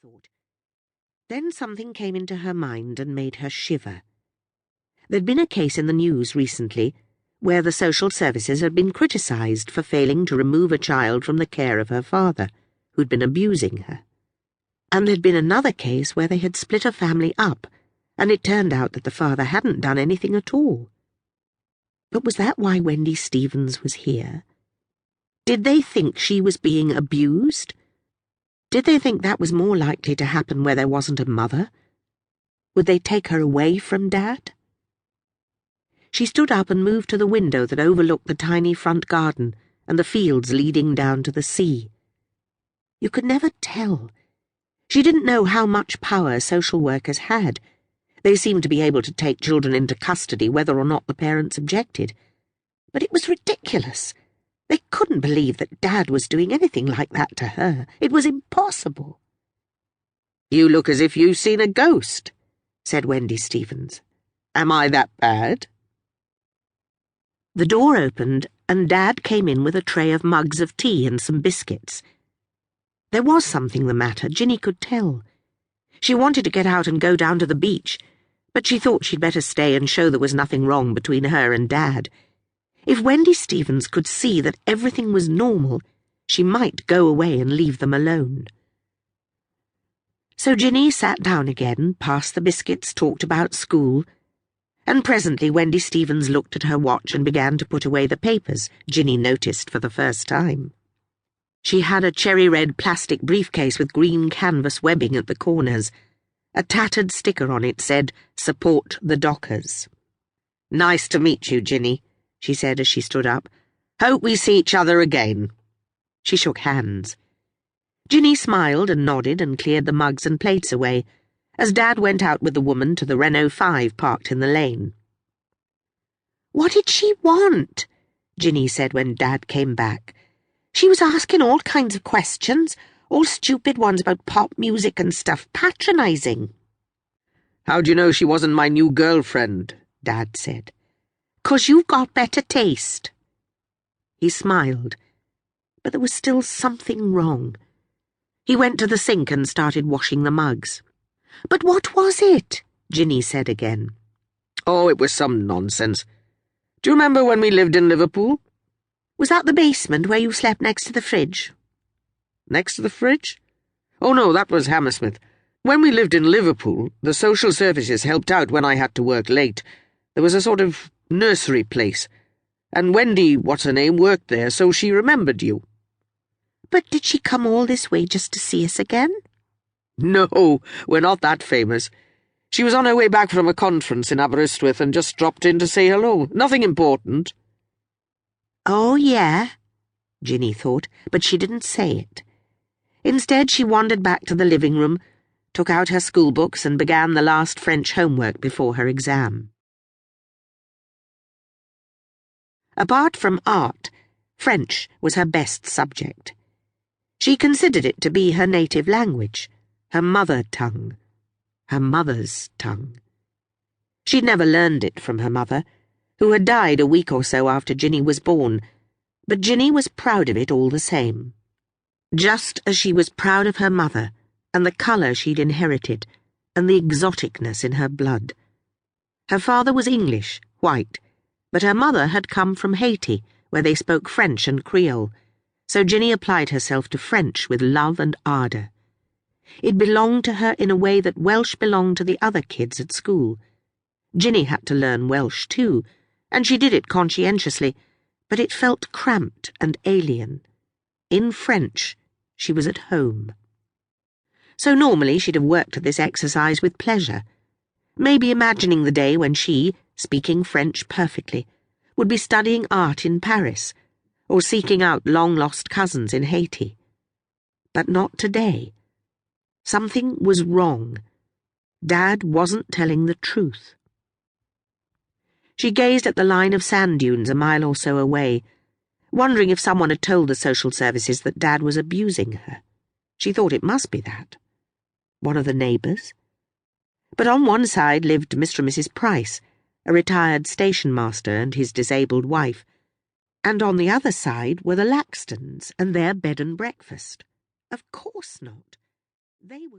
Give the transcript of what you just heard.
thought. Then something came into her mind and made her shiver. There'd been a case in the news recently where the social services had been criticised for failing to remove a child from the care of her father, who'd been abusing her. And there'd been another case where they had split a family up, and it turned out that the father hadn't done anything at all. But was that why Wendy Stevens was here? Did they think she was being abused? Did they think that was more likely to happen where there wasn't a mother? Would they take her away from Dad? She stood up and moved to the window that overlooked the tiny front garden and the fields leading down to the sea. You could never tell. She didn't know how much power social workers had. They seemed to be able to take children into custody whether or not the parents objected. But it was ridiculous. They couldn't believe that Dad was doing anything like that to her. It was impossible. "You look as if you've seen a ghost," said Wendy Stevens. "Am I that bad?" The door opened, and Dad came in with a tray of mugs of tea and some biscuits. There was something the matter, Ginny could tell. She wanted to get out and go down to the beach, but she thought she'd better stay and show there was nothing wrong between her and Dad. If Wendy Stevens could see that everything was normal, she might go away and leave them alone. So Ginny sat down again, passed the biscuits, talked about school, and presently Wendy Stevens looked at her watch and began to put away the papers Ginny noticed for the first time. She had a cherry-red plastic briefcase with green canvas webbing at the corners. A tattered sticker on it said, "Support the Dockers." "Nice to meet you, Ginny," she said as she stood up. "Hope we see each other again." She shook hands. Ginny smiled and nodded and cleared the mugs and plates away, as Dad went out with the woman to the Renault 5 parked in the lane. "What did she want?" Ginny said when Dad came back. "She was asking all kinds of questions, all stupid ones about pop music and stuff, patronising." "How'd you know she wasn't my new girlfriend?" Dad said. "'Cause you've got better taste." He smiled, but there was still something wrong. He went to the sink and started washing the mugs. "But what was it?" Ginny said again. "Oh, it was some nonsense. Do you remember when we lived in Liverpool?" "Was that the basement where you slept next to the fridge?" "Next to the fridge? Oh no, that was Hammersmith. When we lived in Liverpool, the social services helped out when I had to work late. There was a sort of nursery place, and Wendy, what's-her-name, worked there, so she remembered you." "But did she come all this way just to see us again?" "No, we're not that famous. She was on her way back from a conference in Aberystwyth and just dropped in to say hello. Nothing important." "Oh, yeah," Ginny thought, but she didn't say it. Instead, she wandered back to the living room, took out her schoolbooks and began the last French homework before her exam. Apart from art, French was her best subject. She considered it to be her native language, her mother tongue, her mother's tongue. She'd never learned it from her mother, who had died a week or so after Ginny was born, but Ginny was proud of it all the same. Just as she was proud of her mother and the colour she'd inherited and the exoticness in her blood. Her father was English, white, but her mother had come from Haiti, where they spoke French and Creole, so Ginny applied herself to French with love and ardour. It belonged to her in a way that Welsh belonged to the other kids at school. Ginny had to learn Welsh too, and she did it conscientiously, but it felt cramped and alien. In French, she was at home. So normally she'd have worked at this exercise with pleasure, maybe imagining the day when she, speaking French perfectly, would be studying art in Paris, or seeking out long-lost cousins in Haiti. But not today. Something was wrong. Dad wasn't telling the truth. She gazed at the line of sand dunes a mile or so away, wondering if someone had told the social services that Dad was abusing her. She thought it must be that. One of the neighbours? But on one side lived Mr. and Mrs. Price, a retired station master and his disabled wife, and on the other side were the Laxtons and their bed and breakfast. Of course not. They were